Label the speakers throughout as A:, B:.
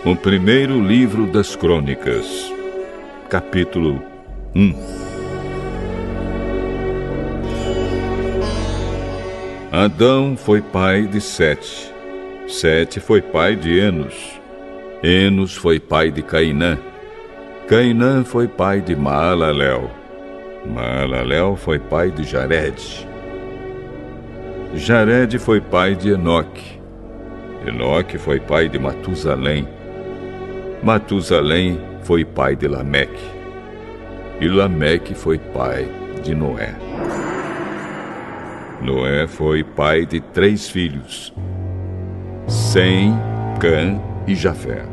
A: O primeiro livro das Crônicas, capítulo 1. Adão foi pai de Sete. Sete foi pai de Enos. Enos foi pai de Cainã. Cainã foi pai de Maalalel. Maalalel foi pai de Jared. Jared foi pai de Enoque. Enoque foi pai de Matusalém. Matusalém foi pai de Lameque. E Lameque foi pai de Noé. Noé foi pai de 3 filhos: Sem, Cã e Jafé.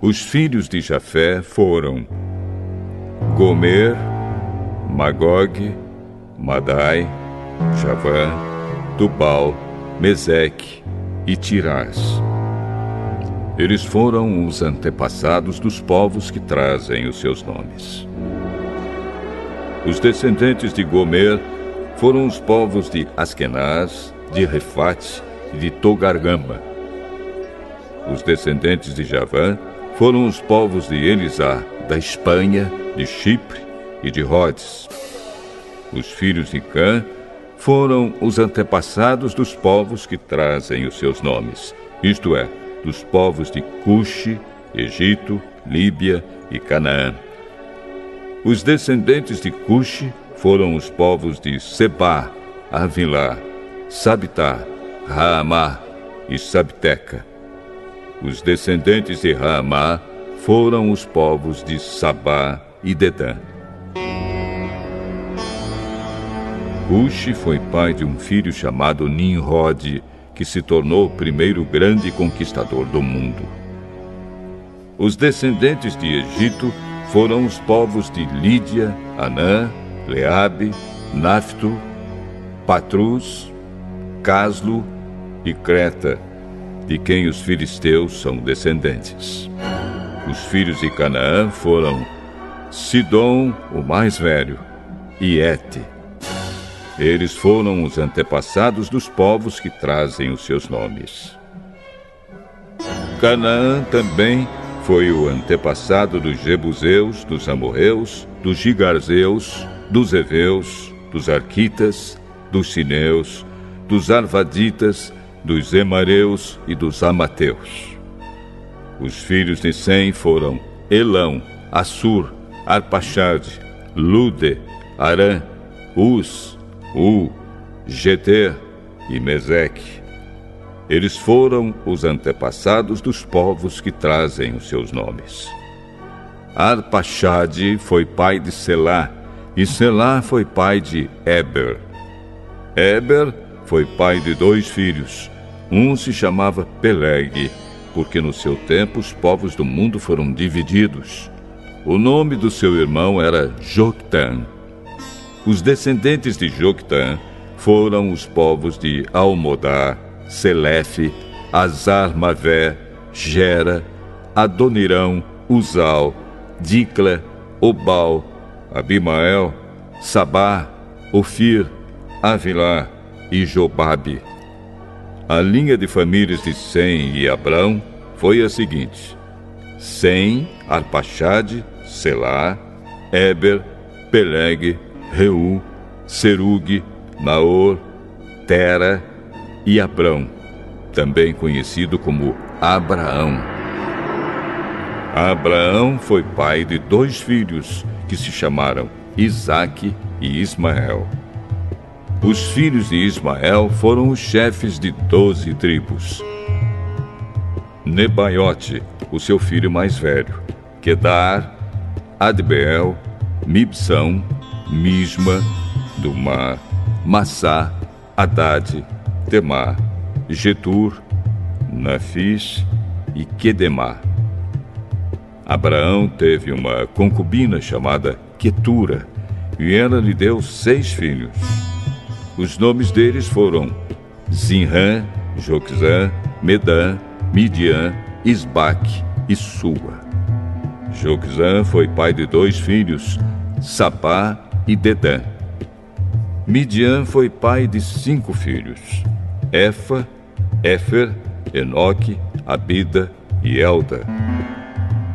A: Os filhos de Jafé foram Gomer, Magog, Madai, Javã, Tubal, Meseque e Tirás. Eles foram os antepassados dos povos que trazem os seus nomes. Os descendentes de Gomer foram os povos de Askenaz, de Refate e de Togargama. Os descendentes de Javã foram os povos de Elisá, da Espanha, de Chipre e de Rhodes. Os filhos de Cã foram os antepassados dos povos que trazem os seus nomes, isto é, dos povos de Cuxi, Egito, Líbia e Canaã. Os descendentes de Cuxi foram os povos de Sebá, Avilá, Sabitá, Raamá e Sabteca. Os descendentes de Raamá foram os povos de Sabá e Dedã. Cuxi foi pai de um filho chamado Nimrod, que se tornou o primeiro grande conquistador do mundo. Os descendentes de Egito foram os povos de Lídia, Anã, Leabe, Nafto, Patrus, Caslo e Creta, de quem os filisteus são descendentes. Os filhos de Canaã foram Sidom, o mais velho, e Ete. Eles foram os antepassados dos povos que trazem os seus nomes. Canaã também foi o antepassado dos Jebuseus, dos Amorreus, dos Gigarzeus, dos Eveus, dos Arquitas, dos Sineus, dos Arvaditas, dos Emareus e dos Amateus. Os filhos de Sem foram Elão, Assur, Arpaxade, Lude, Arã, Uz, Geter e Meseque. Eles foram os antepassados dos povos que trazem os seus nomes. Arpaxade foi pai de Selá, e Selá foi pai de Eber. Eber foi pai de 2 filhos. Um se chamava Peleg, porque no seu tempo os povos do mundo foram divididos. O nome do seu irmão era Joctã. Os descendentes de Joctã foram os povos de Almodá, Selefe, Azar-Mavé, Gera, Adonirão, Uzal, Dicla, Obal, Abimael, Sabá, Ofir, Avilá e Jobabe. A linha de famílias de Sem e Abrão foi a seguinte: Sem, Arpaxade, Selá, Eber, Peleg, Reu, Serug, Naor, Tera e Abrão, também conhecido como Abraão. Abraão foi pai de 2 filhos, que se chamaram Isaque e Ismael. Os filhos de Ismael foram os chefes de 12 tribos. Nebaiote, o seu filho mais velho, Quedar, Adbeel, Mibsão, Misma, Dumá, Massá, Haddad, Temá, Getur, Nafis e Quedemá. Abraão teve uma concubina chamada Quetura, e ela lhe deu 6 filhos. Os nomes deles foram Zinrã, Joquzã, Medã, Midian, Isbaque e Sua. Joquzã foi pai de 2 filhos, Sapá e Dedã. Midian foi pai de 5 filhos, Éfa, Éfer, Enoque, Abida e Elda.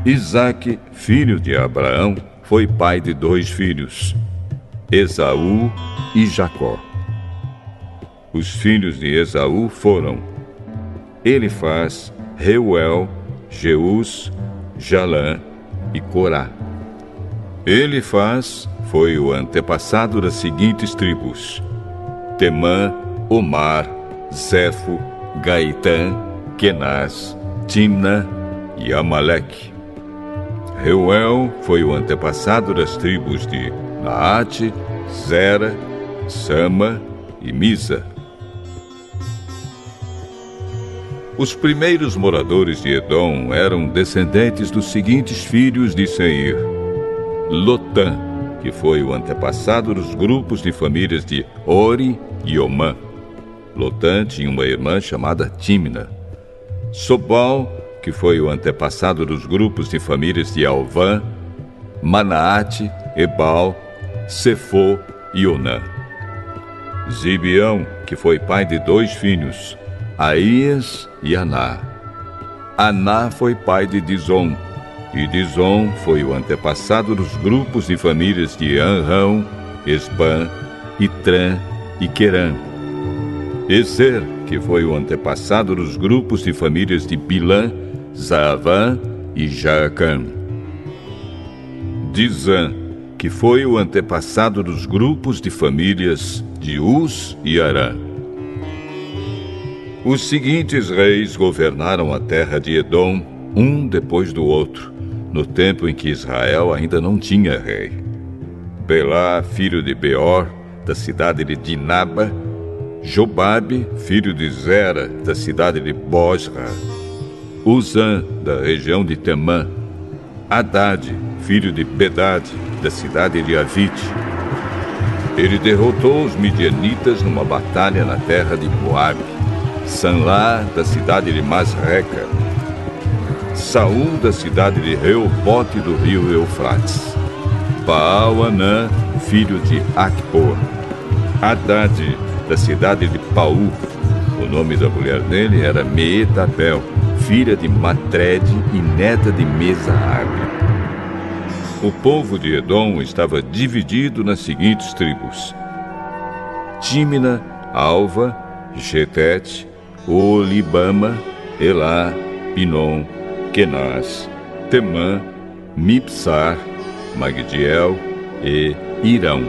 A: Isaque, filho de Abraão, foi pai de 2 filhos, Esaú e Jacó. Os filhos de Esaú foram Elifaz, Reuel, Jeus, Jalã e Corá. Elifaz foi o antepassado das seguintes tribos: Temã, Omar, Zefo, Gaitã, Kenaz, Timna e Amaleque. Reuel foi o antepassado das tribos de Naate, Zera, Sama e Misa. Os primeiros moradores de Edom eram descendentes dos seguintes filhos de Seir: Lotã, que foi o antepassado dos grupos de famílias de Ori e Omã. Lotã tinha uma irmã chamada Timna. Sobal, que foi o antepassado dos grupos de famílias de Alvã, Manaate, Ebal, Sefo e Onã. Zibeão, que foi pai de 2 filhos, Aías e Aná. Aná foi pai de Dizon, e Dizon foi o antepassado dos grupos de famílias de Anrão, Esbã, Itrã e Querã. Ezer, que foi o antepassado dos grupos de famílias de Bilã, Zaavã e Jaacã. Dizã, que foi o antepassado dos grupos de famílias de Uz e Arã. Os seguintes reis governaram a terra de Edom, um depois do outro, no tempo em que Israel ainda não tinha rei: Belá, filho de Beor, da cidade de Dinaba; Jobabe, filho de Zera, da cidade de Bosra; Uzã, da região de Temã; Haddad, filho de Bedad, da cidade de Avite. Ele derrotou os midianitas numa batalha na terra de Moabe; Sanlá, da cidade de Masreca; Saul, da cidade de Reobote do rio Eufrates; Baal-Anã, filho de Acbor; Haddad, da cidade de Paú. O nome da mulher dele era Meetabel, filha de Matred e neta de Mesaabe. O povo de Edom estava dividido nas seguintes tribos: Tímina, Alva, Getete, Olibama, Elá, Pinom, Kenaz, Temã, Mipsar, Magdiel e Irão.